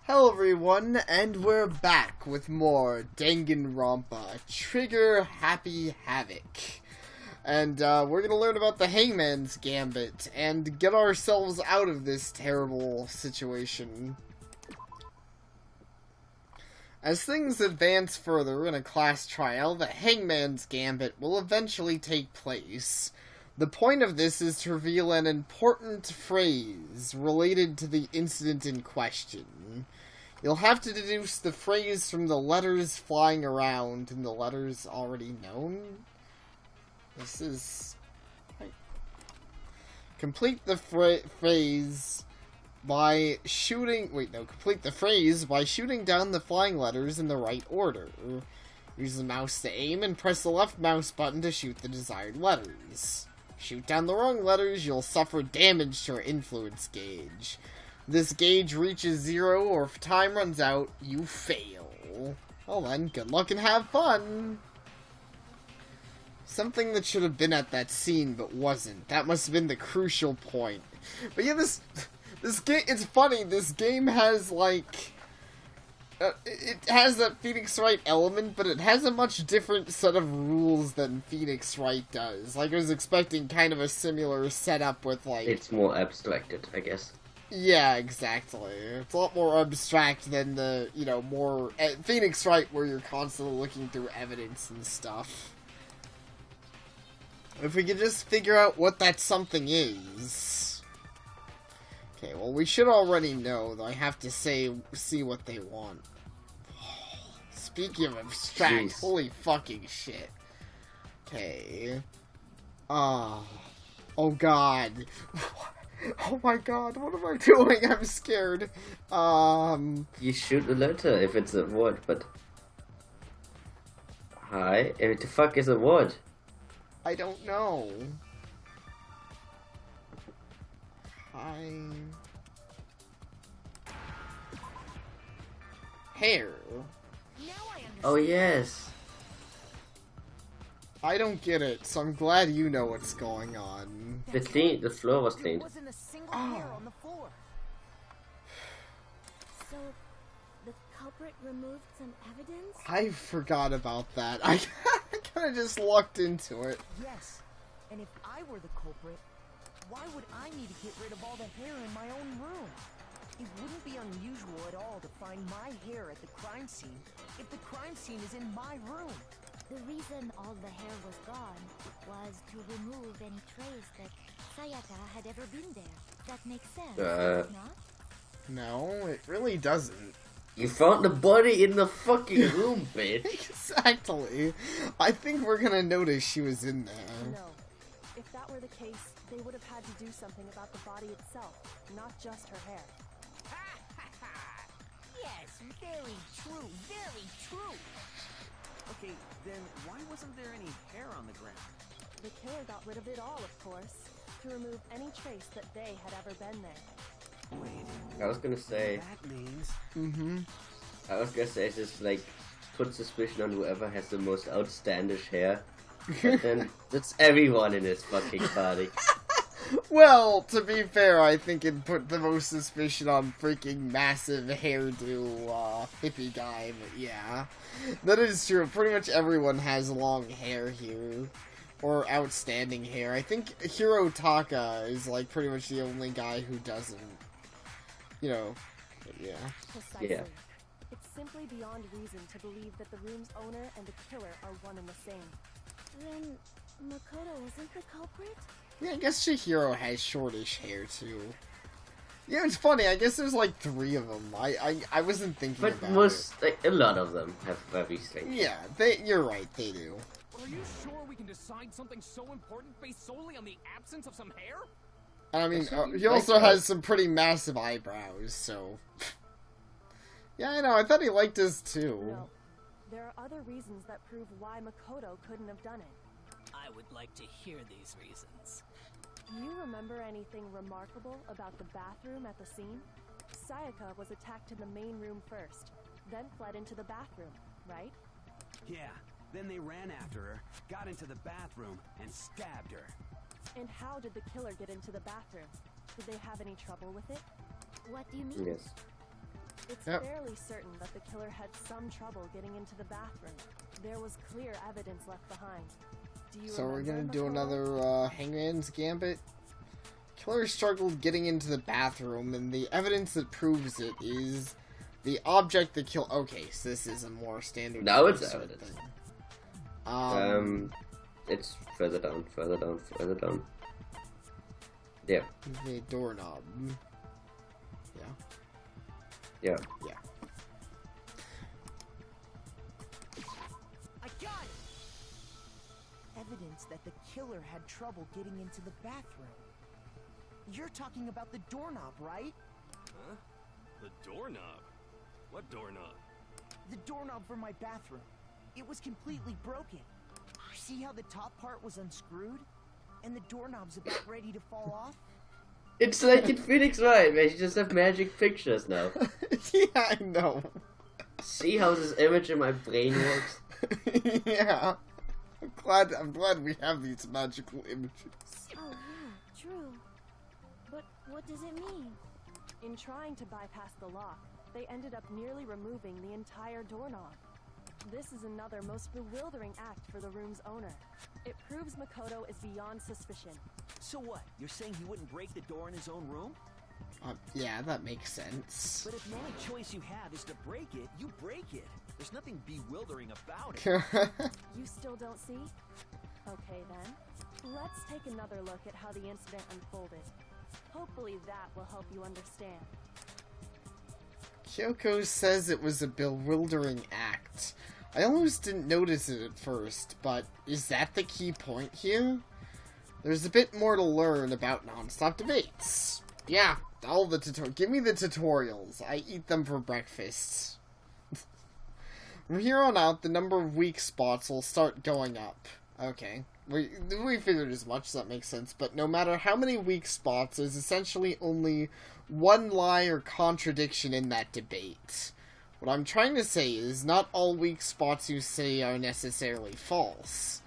Hello everyone, and we're back with more Danganronpa, Trigger Happy Havoc. And we're gonna learn about the Hangman's Gambit, and get ourselves out of this terrible situation. As things advance further in a class trial, the Hangman's Gambit will eventually take place. The point of this is to reveal an important phrase related to the incident in question. You'll have to deduce the phrase from the letters flying around and the letters already known. This is... Complete the phrase by shooting... complete the phrase by shooting down the flying letters in the right order. Use the mouse to aim and press the left mouse button to shoot the desired letters. Shoot down the wrong letters, you'll suffer damage to your influence gauge. This gauge reaches 0, or if time runs out, you fail. Well then, good luck and have fun! Something that should have been at that scene, but wasn't. That must have been the crucial point. But yeah, this game, it's funny, this game has, like... it has that Phoenix Wright element, but it has a much different set of rules than Phoenix Wright does. Like, I was expecting kind of a similar setup with, like... It's more abstracted, I guess. Yeah, exactly. It's a lot more abstract than the, more... Phoenix Wright, where you're constantly looking through evidence and stuff. If we could just figure out what that something is... Okay, well, we should already know, though I have to see what they want. Speaking of abstract, holy fucking shit. Okay. Oh god. Oh my god, what am I doing? I'm scared. You shoot the letter if it's a word, but... Hi? What the fuck is a word? I don't know. Hi. Hair. Oh yes. I don't get it, so I'm glad you know what's going on. The floor was cleaned. There wasn't a single hair on the floor. So, the culprit removed some evidence? I forgot about that. I kind of just lucked into it. Yes, and if I were the culprit, why would I need to get rid of all the hair in my own room? It wouldn't be unusual at all to find my hair at the crime scene if the crime scene is in my room. The reason all the hair was gone was to remove any trace that Sayaka had ever been there. That makes sense, does it not? No, it really doesn't. You found the body in the fucking room, bitch. Exactly. I think we're gonna notice she was in there. No. If that were the case, they would have had to do something about the body itself, not just her hair. Yes, very true, very true. Okay, then why wasn't there any hair on the ground? The killer got rid of it all, of course, to remove any trace that they had ever been there. Wait, I was gonna say... that means... I was gonna say just, like, put suspicion on whoever has the most outstandish hair. But then, that's everyone in this fucking party. Well, to be fair, I think it put the most suspicion on freaking massive hairdo, hippie guy, but yeah. That is true, pretty much everyone has long hair here. Or outstanding hair. I think Hirotaka is, like, pretty much the only guy who doesn't. Yeah. Precisely. Yeah. It's simply beyond reason to believe that the room's owner and the killer are one and the same. Then, Makoto isn't the culprit? Yeah, I guess Chihiro has shortish hair, too. Yeah, it's funny, I guess there's like 3 of them. I wasn't thinking But about most, like, a lot of them have very strange. Yeah, you're right, they do. Are you sure we can decide something so important based solely on the absence of some hair? I mean, he also has some pretty massive eyebrows, so... Yeah, I know, I thought he liked his too. No. There are other reasons that prove why Makoto couldn't have done it. I would like to hear these reasons. Do you remember anything remarkable about the bathroom at the scene? Sayaka was attacked in the main room first, then fled into the bathroom, right? Yeah, then they ran after her, got into the bathroom, and stabbed her. And how did the killer get into the bathroom? Did they have any trouble with it? What do you mean? Yes. It's Yep. fairly certain that the killer had some trouble getting into the bathroom. There was clear evidence left behind. Do you So we're remember, gonna do Makoto? another Hangman's Gambit. Killer struggled getting into the bathroom, and the evidence that proves it is the object that killed. Okay, so this is a more standard. Now it's sort of evidence. thing. It's further down. Yeah. The doorknob. Yeah. Yeah. Yeah. I got it! Evidence that the killer had trouble getting into the bathroom. You're talking about the doorknob, right? Huh? The doorknob? What doorknob? The doorknob for my bathroom. It was completely broken. See how the top part was unscrewed? And the doorknob's about ready to fall off? It's like in Phoenix Wright, man. You just have magic pictures now. Yeah, I know. See how this image in my brain works? Yeah. I'm glad we have these magical images. Oh, yeah, true. But what does it mean? In trying to bypass the lock, they ended up nearly removing the entire doorknob. This is another most bewildering act for the room's owner. It proves Makoto is beyond suspicion. So what? You're saying he wouldn't break the door in his own room? Yeah, that makes sense. But if the only choice you have is to break it, you break it. There's nothing bewildering about it. You still don't see? Okay then. Let's take another look at how the incident unfolded. Hopefully that will help you understand. Kyoko says it was a bewildering act. I almost didn't notice it at first, but is that the key point here? There's a bit more to learn about non-stop debates. Yeah, all the give me the tutorials. I eat them for breakfast. From here on out, the number of weak spots will start going up. Okay, we figured as much, so that makes sense, but no matter how many weak spots, there's essentially only one lie or contradiction in that debate. What I'm trying to say is, not all weak spots you say are necessarily false.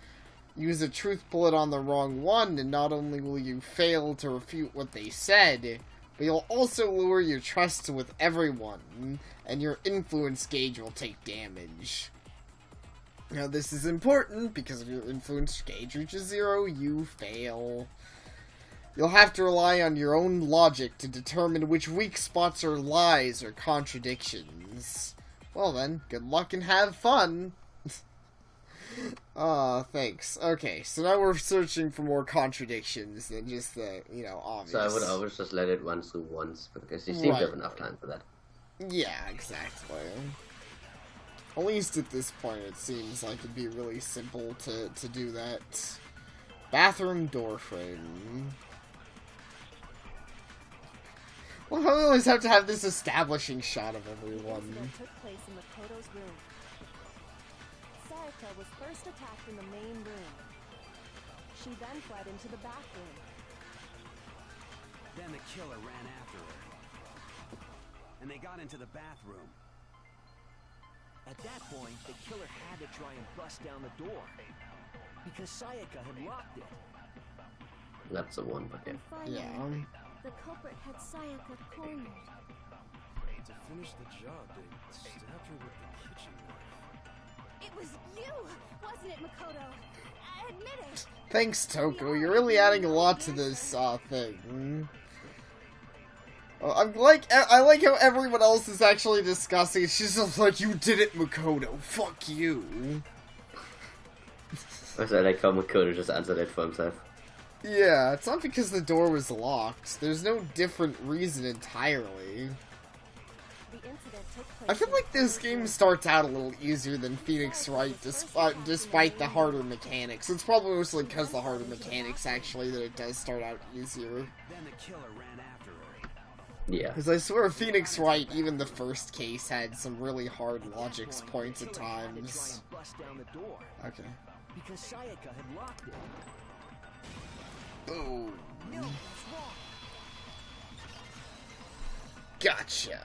Use a truth bullet on the wrong one, and not only will you fail to refute what they said, but you'll also lower your trust with everyone, and your influence gauge will take damage. Now this is important, because if your influence gauge reaches 0, you fail. You'll have to rely on your own logic to determine which weak spots are lies or contradictions. Well then, good luck and have fun! Thanks. Okay, so now we're searching for more contradictions than just the, obvious. So I would always just let it run through once, because you seem to have enough time for that. Yeah, exactly. At least at this point it seems like it'd be really simple to do that. Bathroom door frame. Well, I always have to have this establishing shot of The everyone. incident took place in Makoto's room. Sayaka was first attacked in the main room. She then fled into the bathroom. Then the killer ran after her. And they got into the bathroom. At that point, the killer had to try and bust down the door. Because Sayaka had locked it. That's the one, but yeah. And finally, Yeah. the culprit had Sayaka cornered. To finish the job, they stabbed her with the kitchen knife. It was you, wasn't it, Makoto? Admit it. Thanks, Toko. You're really adding a lot to this thing. I like how everyone else is actually discussing. It's just like, you did it, Makoto. Fuck you. Also, I like how Makoto just answered it for himself. Yeah, it's not because the door was locked. There's no different reason entirely. The incident took place I feel in like this Makoto's game room. starts out a little easier than Phoenix Wright, despite the harder mechanics. It's probably mostly because the harder mechanics, actually, that it does start out easier. Then the killer ran after her. Yeah. Because I swear Phoenix Wright, even the first case, had some really hard logic At that point, points the at killer had to try times. and bust down the door. Okay. Because Sayaka had locked it. Boom. No, that's wrong. Gotcha.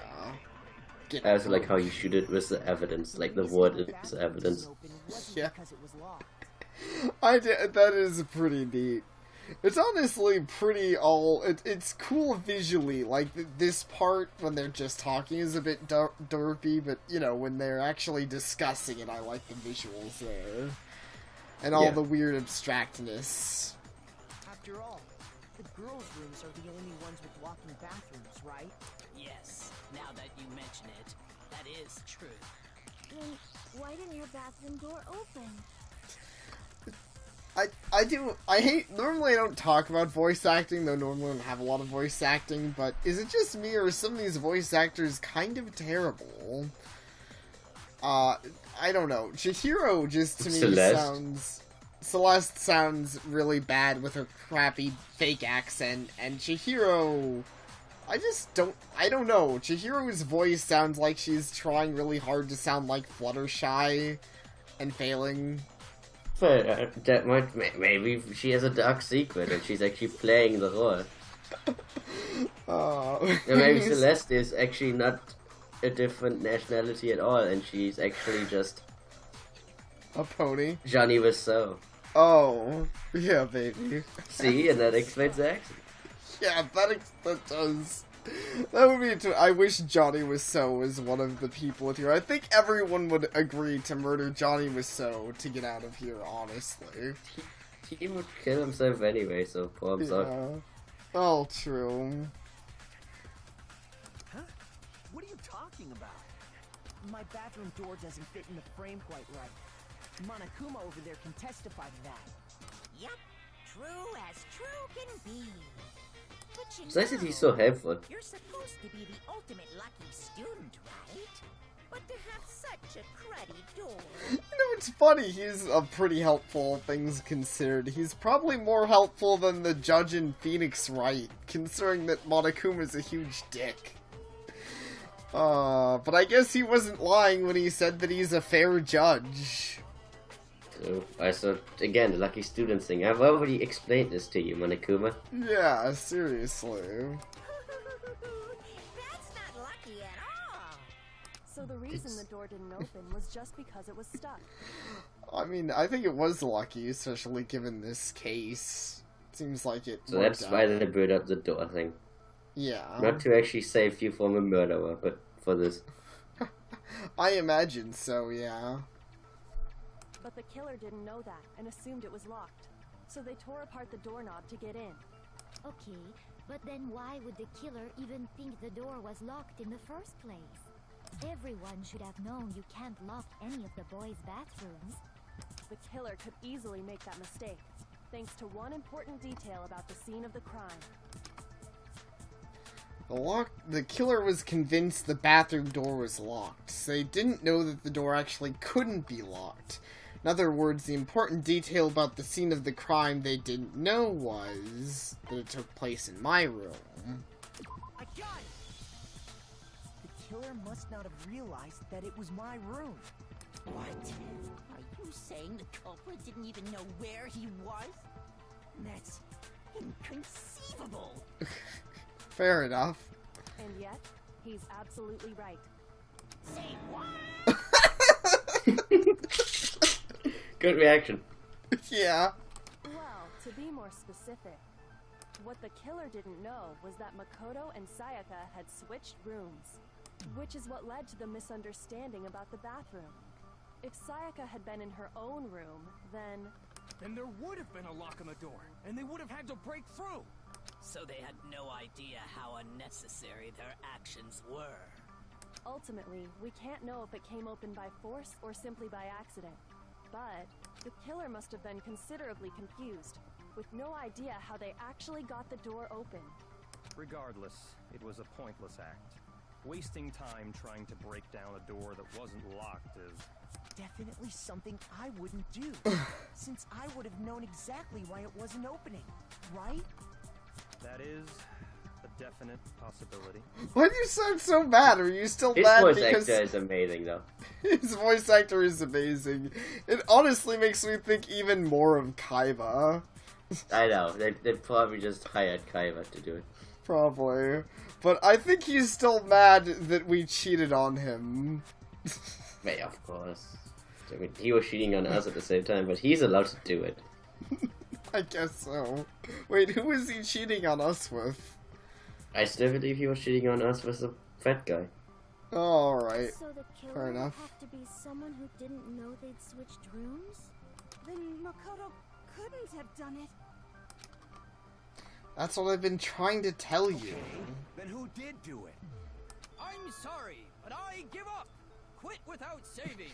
Get I also like how you shoot it with the evidence, like the wood is evidence. Yeah. Because it was locked. I did. That is pretty neat. It's honestly pretty it's cool visually. Like, this part, when they're just talking, is a bit derpy, but, you know, when they're actually discussing it, I like the visuals there. And all the weird abstractness. After all, the girls' rooms are the only ones with walking bathrooms, right? Yes, now that you mention it, that is true. Then why didn't your bathroom door open? Normally I don't talk about voice acting, though normally I don't have a lot of voice acting, but is it just me, or are some of these voice actors kind of terrible? I don't know. Chihiro just, to me, Celeste sounds really bad with her crappy fake accent, and Chihiro, I don't know. Chihiro's voice sounds like she's trying really hard to sound like Fluttershy, and failing. But that maybe she has a dark secret and she's actually playing the role. Maybe Celeste is actually not a different nationality at all, and she's actually just a pony. Johnny Wiseau. Oh, yeah, baby. See, and that explains the accent. Yeah, that does. That would be. I wish Johnny Wiseau was one of the people here. I think everyone would agree to murder Johnny Wiseau to get out of here, honestly. He would kill himself anyway, so poor himself. Yeah. Oh, true. Huh? What are you talking about? My bathroom door doesn't fit in the frame quite right. Monokuma over there can testify to that. Yep, true as true can be. But you It's nice that he's so helpful. You're supposed to be the ultimate lucky student, right? But to have such a cruddy door. You know, it's funny, he's pretty helpful, things considered. He's probably more helpful than the judge in Phoenix Wright, considering that Monokuma's a huge dick. But I guess he wasn't lying when he said that he's a fair judge. So, again, the lucky student thing. I've already explained this to you, Monokuma. Yeah, seriously. That's not lucky at all. So the reason the door didn't open was just because it was stuck. I mean, I think it was lucky, especially given this case. Seems like it. So that's why they built up the door thing. Yeah. Not to actually save you from a murderer, but for this. I imagine so, yeah. But the killer didn't know that and assumed it was locked. So they tore apart the doorknob to get in. Okay, but then why would the killer even think the door was locked in the first place? Everyone should have known you can't lock any of the boys' bathrooms. The killer could easily make that mistake, thanks to one important detail about the scene of the crime. The killer was convinced the bathroom door was locked, so they didn't know that the door actually couldn't be locked. In other words, the important detail about the scene of the crime they didn't know was that it took place in my room. I got it! The killer must not have realized that it was my room. What? Are you saying the culprit didn't even know where he was? That's inconceivable. Fair enough. And yet, he's absolutely right. Say what? Good reaction. Yeah. Well, to be more specific, what the killer didn't know was that Makoto and Sayaka had switched rooms, which is what led to the misunderstanding about the bathroom. If Sayaka had been in her own room, then there would have been a lock on the door, and they would have had to break through. So they had no idea how unnecessary their actions were. Ultimately, we can't know if it came open by force or simply by accident. But the killer must have been considerably confused, with no idea how they actually got the door open. Regardless, it was a pointless act. Wasting time trying to break down a door that wasn't locked is Definitely something I wouldn't do, since I would have known exactly why it wasn't opening, right? that is a definite possibility. Why do you sound so mad? Are you still His mad voice because actor is amazing, though. his voice actor is amazing? It honestly makes me think even more of Kaiba. I know. They probably just hired Kaiba to do it. Probably. But I think he's still mad that we cheated on him. Yeah, of course. I mean, he was cheating on us at the same time, but he's allowed to do it. I guess so. Wait, who is he cheating on us with? I still believe he was cheating on us with the fat guy. Alright. So the killer Fair would enough. have to be someone who didn't know they'd switched rooms? Then Makoto couldn't have done it. That's what I've been trying to tell you. Then who did do it? I'm sorry, but I give up. Quit without saving.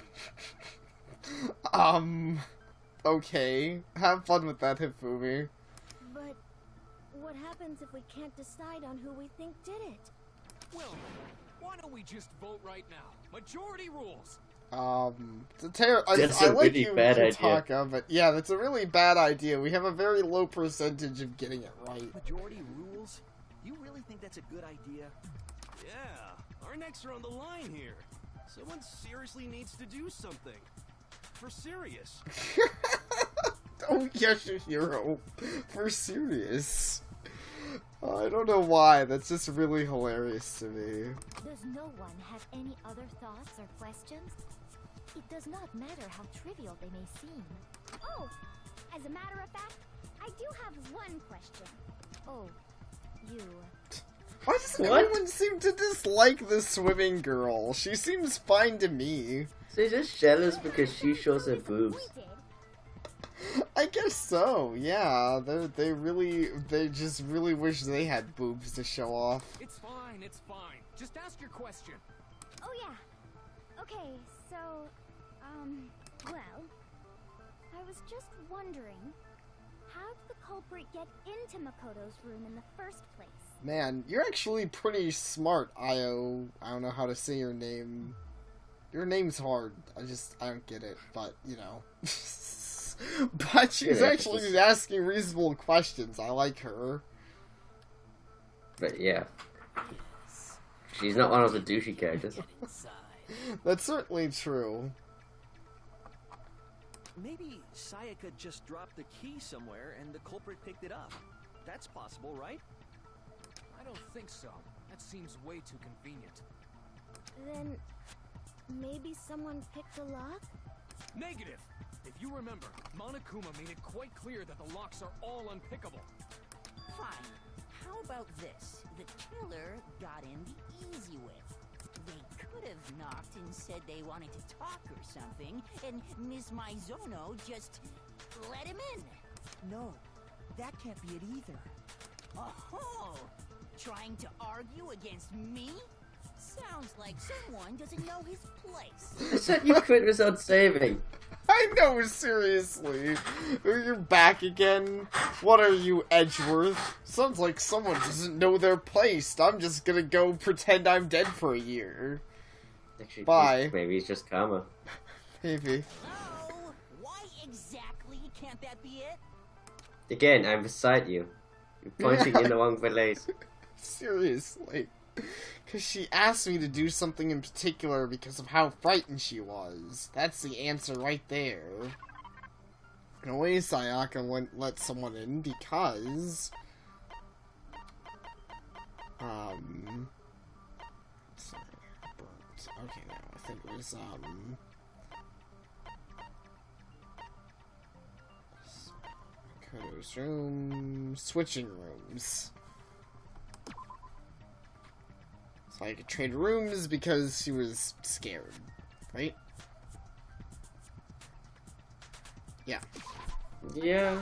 Okay. Have fun with that, Hifumi. But what happens if we can't decide on who we think did it? Well, why don't we just vote right now? Majority rules. It's a That's I a like really you, bad idea. Kitaka, but yeah, that's a really bad idea. We have a very low percentage of getting it right. Majority rules? You really think that's a good idea? Yeah, our necks are on the line here. Someone seriously needs to do something. For serious. Oh, Yashihiro. For serious. I don't know why, that's just really hilarious to me. Does no one have any other thoughts or questions? It does not matter how trivial they may seem. Oh, as a matter of fact, I do have one question. Oh, you. Why doesn't What? everyone seem to dislike this swimming girl? She seems fine to me. They're just jealous because she shows her boobs. We did. I guess so, yeah. They just really wish they had boobs to show off. It's fine, it's fine. Just ask your question. Oh yeah. Okay, so, well, I was just wondering, how did the culprit get into Makoto's room in the first place? Man, you're actually pretty smart, Io. I don't know how to say your name. Your name's hard. I don't get it, but, you know. But she's Yeah, actually it's- asking reasonable questions. I like her. But yeah. She's not one of the douchey characters. That's certainly true. Maybe Sayaka just dropped the key somewhere and the culprit picked it up. That's possible, right? I don't think so. That seems way too convenient. Then maybe someone picked the lock? Negative! If you remember, Monokuma made it quite clear that the locks are all unpickable. Fine. How about this? The killer got in the easy way. They could have knocked and said they wanted to talk or something, and Miss Maizono just let him in. No, that can't be it either. Oh, trying to argue against me? Sounds like someone doesn't know his place. I said you quit without saving. I know, seriously. You're back again? What are you, Edgeworth? Sounds like someone doesn't know their place. I'm just gonna go pretend I'm dead for a year. Actually, Bye. Maybe it's just karma. Maybe. Hello? Why exactly can't that be it? Again, I'm beside you. You're pointing in the wrong place. Seriously. Because she asked me to do something in particular because of how frightened she was. That's the answer right there. No way Sayaka wouldn't let someone in because... sorry, burnt. Okay, now I think it was, Makoto's room... Switching rooms. So I could trade rooms because she was scared, right? Yeah. Yeah.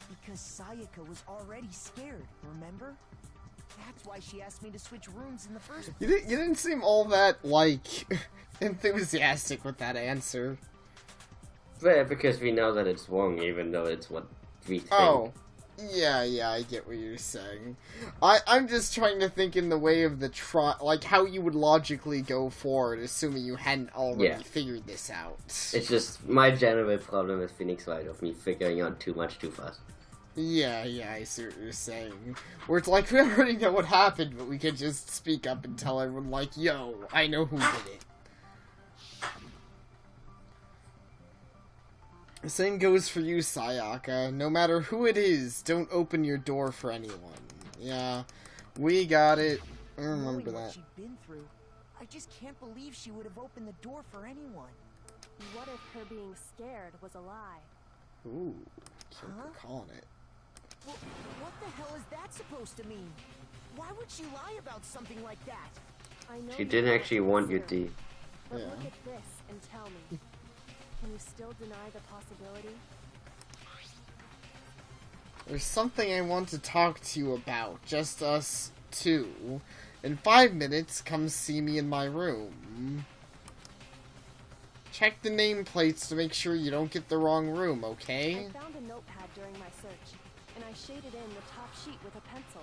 Because Sayaka was already scared, remember? That's why she asked me to switch rooms in the first place. You didn't seem all that, like, enthusiastic with that answer. But because we know that it's wrong, even though it's what we think. Oh. Yeah, I get what you're saying. I'm just trying to think in the way of the like how you would logically go forward, assuming you hadn't already figured this out. It's just my general problem with Phoenix Wright of me figuring out too much too fast. Yeah, I see what you're saying. Where it's like, we already know what happened, but we could just speak up and tell everyone, like, yo, I know who did it. The same goes for you, Sayaka. No matter who it is, don't open your door for anyone. Yeah, we got it. I remember Knowing what that. she'd been through, I just can't believe she would have opened the door for anyone. What if her being scared was a lie? Ooh, Kyoko calling it. Well, what the hell is that supposed to mean? Why would she lie about something like that? I know She you didn't wanna actually want you consider, to. But Yeah. look at this and tell me. Can you still deny the possibility? There's something I want to talk to you about. Just us two. In 5 minutes, come see me in my room. Check the nameplates to make sure you don't get the wrong room, okay? I found a notepad during my search, and I shaded in the top sheet with a pencil.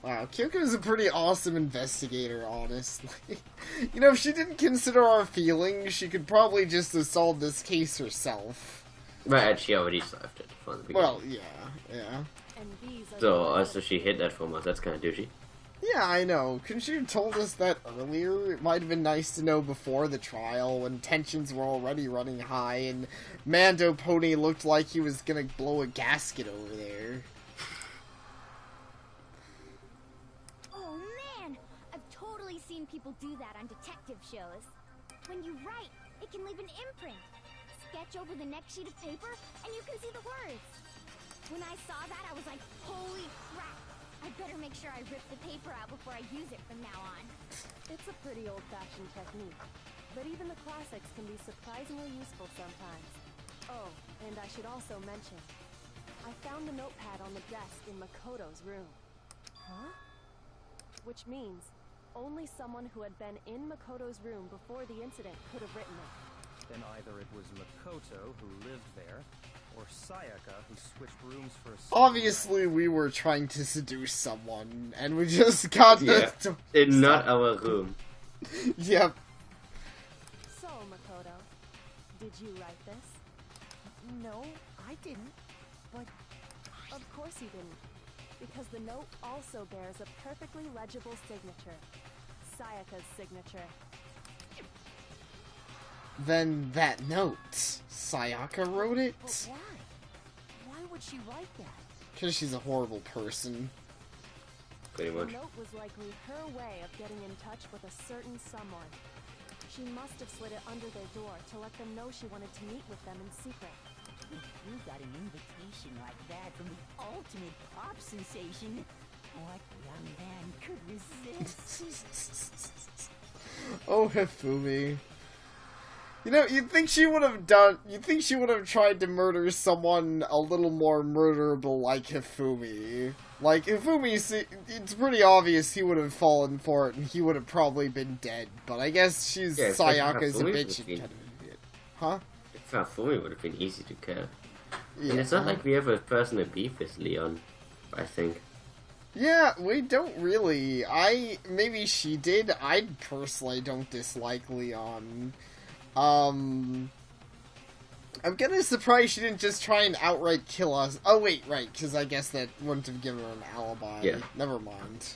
Wow, Kyoko's a pretty awesome investigator, honestly. You know, if she didn't consider our feelings, she could probably just have solved this case herself. Right, she already solved it from the beginning. Well, yeah. And these are So, the also she hid that from us. That's kind of douchey. Yeah, I know. Couldn't you have told us that earlier? It might have been nice to know before the trial, when tensions were already running high, and Mando Pony looked like he was gonna blow a gasket over there. Oh man! I've totally seen people do that on detective shows. When you write, it can leave an imprint. Sketch over the next sheet of paper, and you can see the words. When I saw that, I was like, holy crap! I better make sure I rip the paper out before I use it from now on. It's a pretty old-fashioned technique, but even the classics can be surprisingly useful sometimes. Oh, and I should also mention, I found the notepad on the desk in Makoto's room. Huh? Which means only someone who had been in Makoto's room before the incident could have written it. Then either it was Makoto who lived there, or Sayaka who switched rooms for a second Obviously, night. we were trying to seduce someone, and we just got Yeah. In not our room. Yep. So, Makoto, did you write this? No, I didn't. But Of course you didn't, because the note also bears a perfectly legible signature. Sayaka's signature. Then that note, Sayaka wrote it? but why? Why would she write that? Because she's a horrible person. Pretty The much. note was likely her way of getting in touch with a certain someone. She must have slid it under their door to let them know she wanted to meet with them in secret. If you got an invitation like that from the ultimate pop sensation, what young man could resist? Oh, Hifumi. You know, you'd think she would have tried to murder someone a little more murderable like Hifumi. Like, Hifumi, it's pretty obvious he would have fallen for it and he would have probably been dead. But I guess she's Yeah, Sayaka's a Hifumi bitch would and be- kind of an idiot. Huh? For me, it would have been easy to kill. Yeah. And it's not like we have a personal beef with Leon, I think. Yeah, we don't really. Maybe she did. I personally don't dislike Leon. I'm kinda surprised she didn't just try and outright kill us. Oh wait, right, because I guess that wouldn't have given her an alibi. Yeah. Never mind.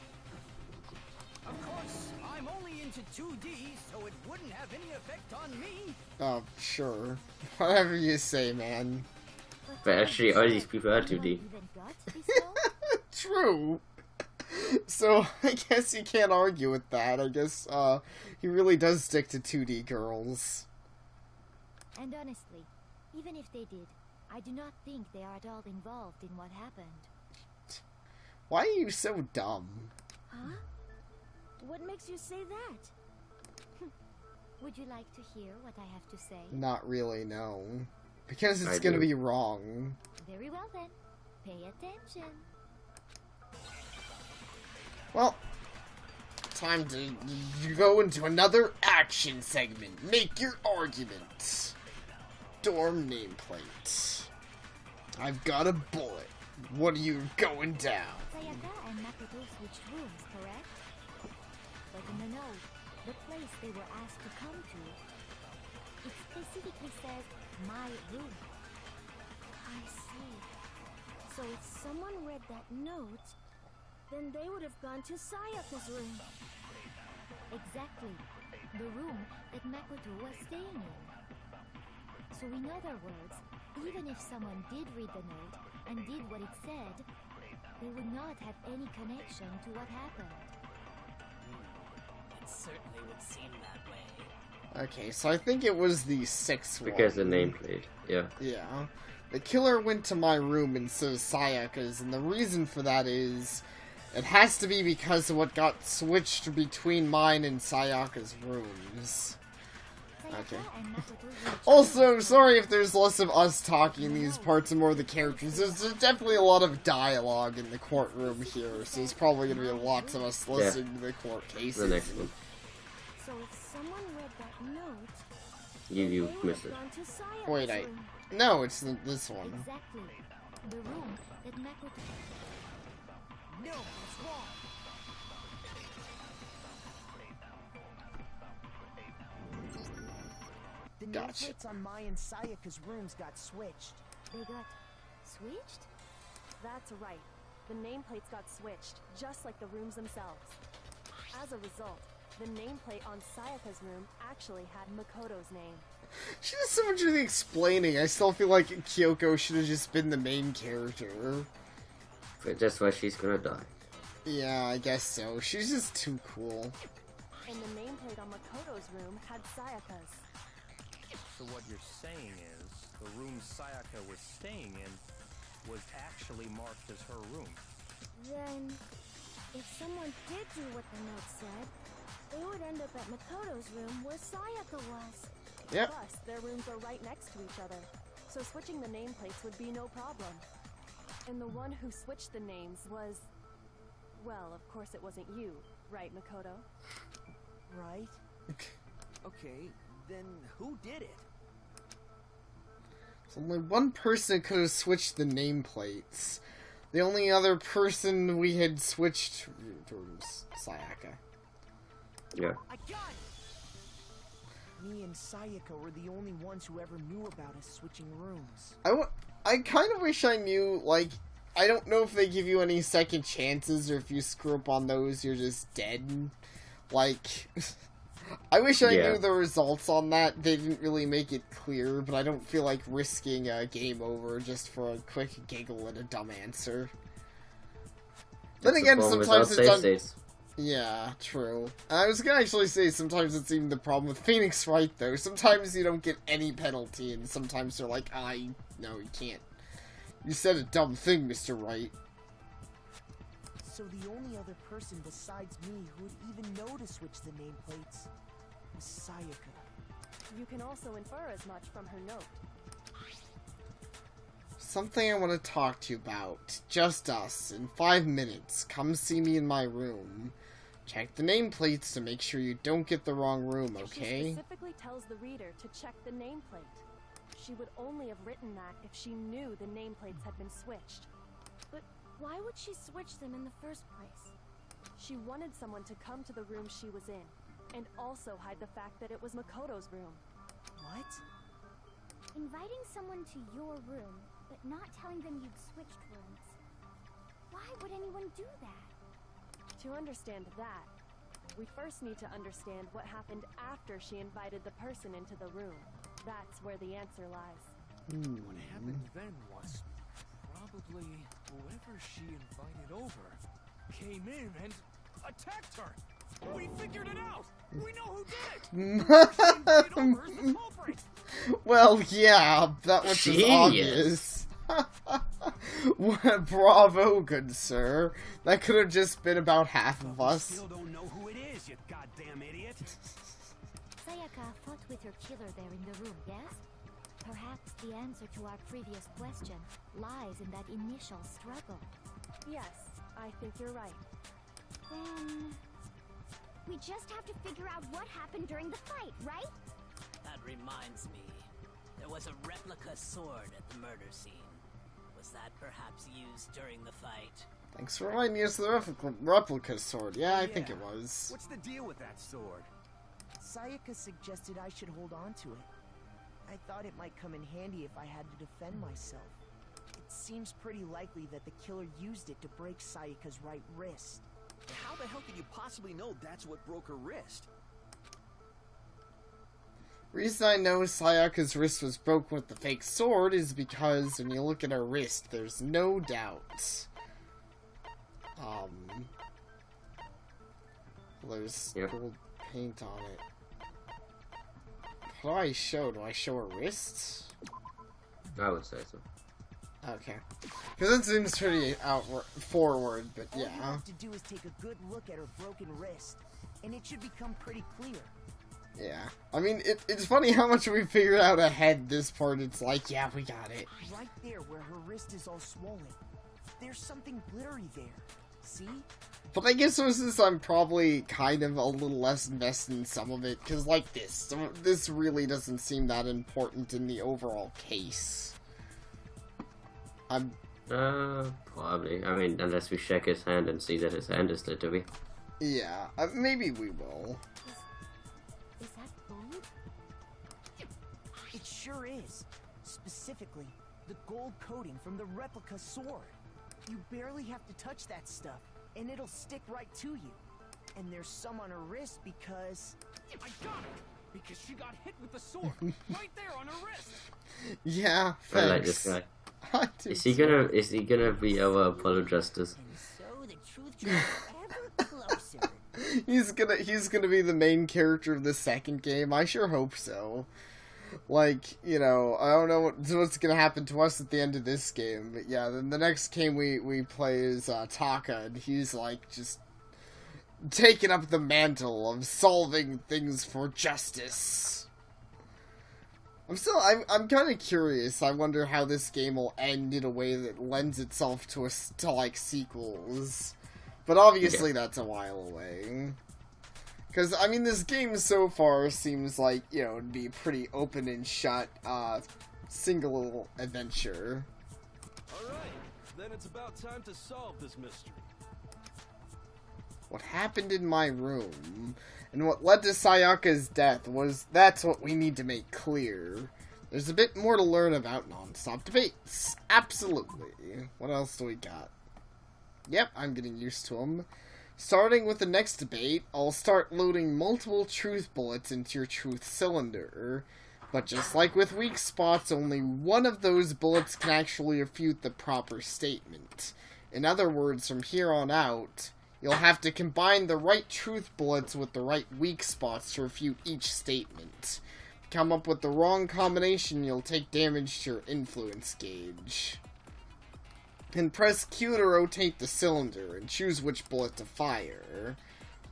Of course, I'm only into 2D, so it wouldn't have any effect on me. Oh, sure. Whatever you say, man. But actually, all these people are Anyone 2D. even got this far? True. So, I guess you can't argue with that. I guess, he really does stick to 2D girls. And honestly, even if they did, I do not think they are at all involved in what happened. Why are you so dumb? Huh? What makes you say that? Would you like to hear what I have to say? Not really, no. Because it's I gonna do. be wrong. Very well then. Pay attention. Well, time to go into another action segment. Make your argument. Dorm nameplate. I've got a bullet. What are you going down? Sayaka and Makoto switched rooms, correct? But in the note, the place they were asked to come to, it specifically says, my room. I see. So if someone read that note, then they would have gone to Sayaka's room. Exactly. The room that Makoto was staying in. So in other words, even if someone did read the note and did what it said, they would not have any connection to what happened. It certainly would seem that way. Okay, so I think it was the sixth one. Because the nameplate, yeah. Yeah. The killer went to my room instead of Sayaka's, and the reason for that is it has to be because of what got switched between mine and Sayaka's rooms. Okay. Also, sorry if there's less of us talking in these parts and more of the characters. There's definitely a lot of dialogue in the courtroom here, so there's probably going to be lots of us listening to the court cases. The next one. So if someone read that note, You missed it. Wait, no, it's this one. Exactly. The room that Makoto... No, it's wrong. The Gotcha. nameplates on Mai and Sayaka's rooms got switched. They got switched? That's right. The nameplates got switched, just like the rooms themselves. As a result, the nameplate on Sayaka's room actually had Makoto's name. She does so much of the explaining. I still feel like Kyoko should have just been the main character. But that's why she's gonna die. Yeah, I guess so. She's just too cool. And the nameplate on Makoto's room had Sayaka's. So what you're saying is, the room Sayaka was staying in was actually marked as her room. then if someone did do what the note said, they would end up at Makoto's room where Sayaka was. Yep. Plus, their rooms are right next to each other, so switching the nameplates would be no problem. And the one who switched the names was... Well, of course it wasn't you, right, Makoto? Right? Okay, then who did it? So only one person could have switched the nameplates. The only other person we had switched was Sayaka. Yeah. I got it! Me and Sayaka were the only ones who ever knew about us switching rooms. I kind of wish I knew, like, I don't know if they give you any second chances, or if you screw up on those, you're just dead. Like, I wish I knew the results on that. They didn't really make it clear, but I don't feel like risking a game over just for a quick giggle and a dumb answer. Then again, sometimes it's Yeah, true. I was gonna actually say sometimes it's even the problem with Phoenix Wright, though. Sometimes you don't get any penalty, and sometimes they're like, no, you can't. You said a dumb thing, Mr. Wright. So the only other person besides me who would even know to switch the nameplates was Sayaka. You can also infer as much from her note. Something I want to talk to you about. Just us. In 5 minutes. Come see me in my room. Check the nameplates to make sure you don't get the wrong room, okay? She specifically tells the reader to check the nameplate. She would only have written that if she knew the nameplates had been switched. But why would she switch them in the first place? She wanted someone to come to the room she was in, and also hide the fact that it was Makoto's room. What? Inviting someone to your room, but not telling them you'd switched rooms. Why would anyone do that? To understand that, we first need to understand what happened after she invited the person into the room. That's where the answer lies. What happened then was probably whoever she invited over came in and attacked her. We figured it out. We know who did it. Who invited over is the culprit. Well, yeah, that was just obvious. Bravo, good sir. That could have just been about half of us. Still don't know who it is, you goddamn idiot. Sayaka fought with her killer there in the room, yes? Perhaps the answer to our previous question lies in that initial struggle. Yes, I think you're right. Then... we just have to figure out what happened during the fight, right? That reminds me. There was a replica sword at the murder scene. Was that perhaps used during the fight? Thanks for reminding us of the replica sword. Yeah, I think it was. What's the deal with that sword? Sayaka suggested I should hold on to it. I thought it might come in handy if I had to defend myself. It seems pretty likely that the killer used it to break Sayaka's right wrist. How the hell could you possibly know that's what broke her wrist? Reason I know Sayaka's wrist was broken with the fake sword is because when you look at her wrist, there's no doubt. There's gold paint on it. What do I show? Do I show her wrist? I would say so. Okay. Because it seems pretty forward, but All you yeah. have to do is take a good look at her broken wrist, and it should become pretty clear. Yeah. I mean, it's funny how much we figured out ahead this part. It's like, yeah, we got it. Right there where her wrist is all swollen. There's something glittery there. See? But I guess since I'm probably kind of a little less invested in some of it, because like this really doesn't seem that important in the overall case. Probably. I mean, unless we check his hand and see that his hand is glittery. Yeah, maybe we will. Is that gold? It sure is. Specifically, the gold coating from the replica sword. You barely have to touch that stuff, and it'll stick right to you. And there's some on her wrist because... I got it! Because she got hit with the sword, right there on her wrist! Yeah, thanks. I like this guy. Is he gonna be our Apollo Justice? So the truth draws ever closer. He's gonna be the main character of the second game. I sure hope so. Like, you know, I don't know what's gonna happen to us at the end of this game, but yeah, then the next game we play is Taka, and he's like just taking up the mantle of solving things for justice. I'm kind of curious. I wonder how this game will end in a way that lends itself to like sequels. But obviously that's a while away. Because, I mean, this game so far seems like, you know, it'd be a pretty open and shut, single adventure. Alright, then it's about time to solve this mystery. What happened in my room, and what led to Sayaka's death that's what we need to make clear. There's a bit more to learn about non-stop debates. Absolutely. What else do we got? Yep, I'm getting used to them. Starting with the next debate, I'll start loading multiple truth bullets into your truth cylinder. But just like with weak spots, only one of those bullets can actually refute the proper statement. In other words, from here on out, you'll have to combine the right truth bullets with the right weak spots to refute each statement. If you come up with the wrong combination, you'll take damage to your influence gauge. And press Q to rotate the cylinder and choose which bullet to fire.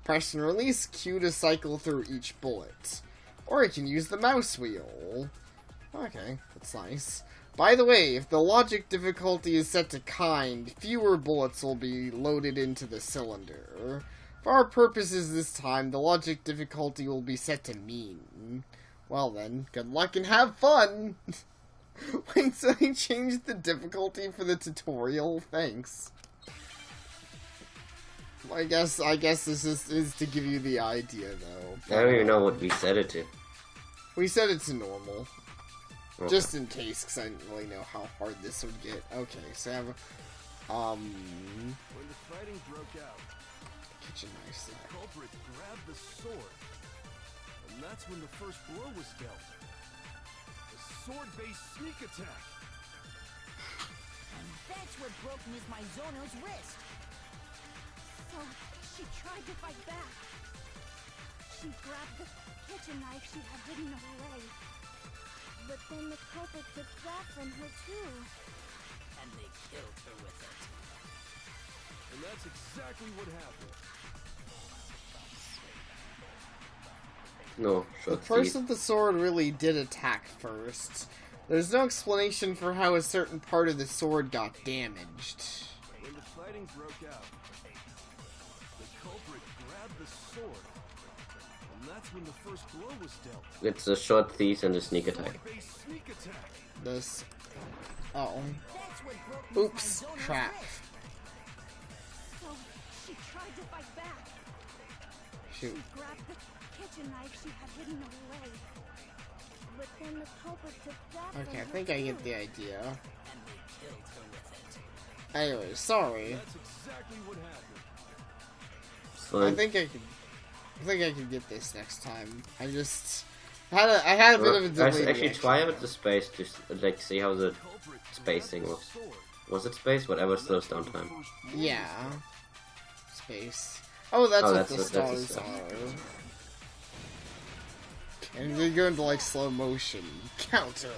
Press and release Q to cycle through each bullet. Or you can use the mouse wheel. Okay, that's nice. By the way, if the logic difficulty is set to kind, fewer bullets will be loaded into the cylinder. For our purposes this time, the logic difficulty will be set to mean. Well then, good luck and have fun! Wait, so they changed the difficulty for the tutorial? Thanks. I guess this is to give you the idea, though. I don't even know what we set it to. We set it to normal. Okay. Just in case, because I didn't really know how hard this would get. Okay, so I have When the fighting broke out, kitchen knife set. the culprit grabbed the sword. And that's when the first blow was dealt. The sword-based sneak attack. And that's what broke Miss Maizono's wrist. So, she tried to fight back. She grabbed the kitchen knife she had hidden away. But then the culprit took that from her too. And they killed her with it. And that's exactly what happened. No, The short person with the sword really did attack first. There's no explanation for how a certain part of the sword got damaged. When the fighting broke out, the culprit grabbed the sword. And that's when the first blow was dealt. It's a short thief and a sneak attack. Sword-based sneak attack. This. Oh. That's what broke Miss Oops. Maizono's Crap. wrist. So, she tried to fight back. Shoot. She grabbed the kitchen knife she had hidden away. But then the culprit took that Okay, I from think her I get too. the idea. And they killed her with it. Anyway, sorry. That's exactly what happened. So I think I can get this next time. I had a bit of a delay. actually try with the space to like see how the spacing works. Was it space? Whatever slows down time. Yeah. Space. Oh, that's Oh, what that's the what- that's the stars star. are. And they go into like slow motion. Counter.